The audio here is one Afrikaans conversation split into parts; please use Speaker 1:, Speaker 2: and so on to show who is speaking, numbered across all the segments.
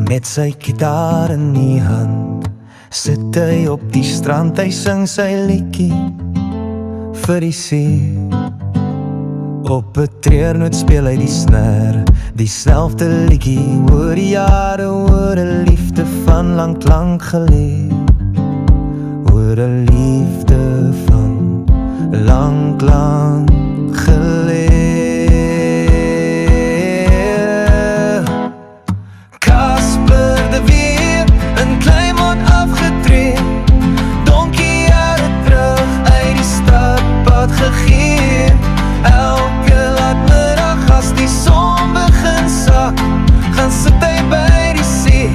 Speaker 1: Met sy gitaar in die hand sit hy op die strand, hy sing sy liedjie vir die see. Op 'n treurnoot speel hy die snare, dieselfde liedjie oor die jare, oor 'n liefde van lank gelede, oor 'n liefde van lank gelede. Casper de Weer, in Kleinmond afgetree, donkie jare terug uit die stadpad gegee. Elke laatmiddag as die son begin sak, gaan sit hy by die see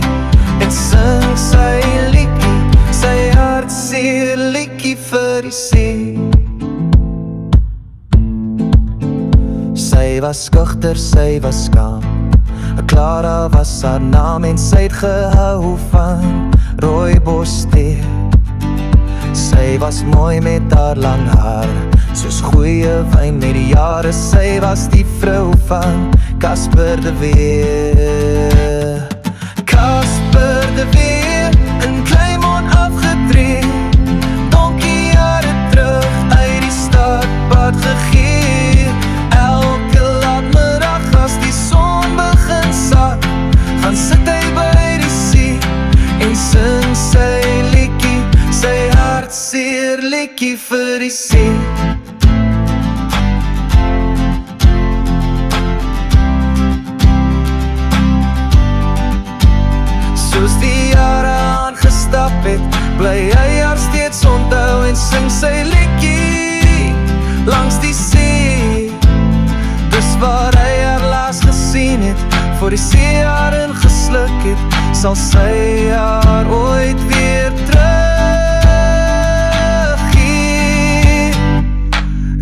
Speaker 1: en sing sy liedjie, sy hartseer liedjie vir die see. Sy was skugter, sy was skaam, Clara was haar naam en sy het gehou van rooibos tee. Sy was mooi met haar lang haar, soos goeie wyn met die jare. Sy was die vrou van Casper de Weer. Casper de Weer, in Kleinmond afgetree, donkie jare terug uit die stadpad gegee. Elke laatmiddag as die son begin sak, gaan sit hy by die see en sing sy liedjie, sy hartseer liedjie vir die see. Soos die jare aangestap het, bly hy haar steeds onthou en sing sy liedjie langs die see. Dis waar hy haar laas gesien het, voor die see haar ingesluk het, sal sy haar ooit weer teruggee.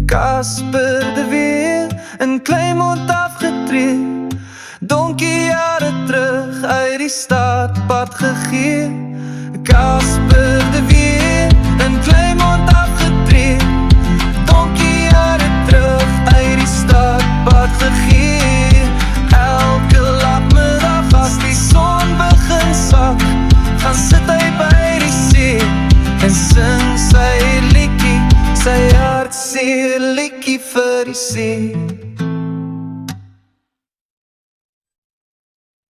Speaker 1: Casper de Weer, in Kleinmond afgetree, donkie jare terug uit die stadpad gegee. Casper de Weer, in Kleinmond afgetree, donkie jare terug uit die stadpad gegee. Elke laatmiddag as die son begin sak, gaan sit hy by die see en sing sy liedjie, sy hartseer liedjie vir die see.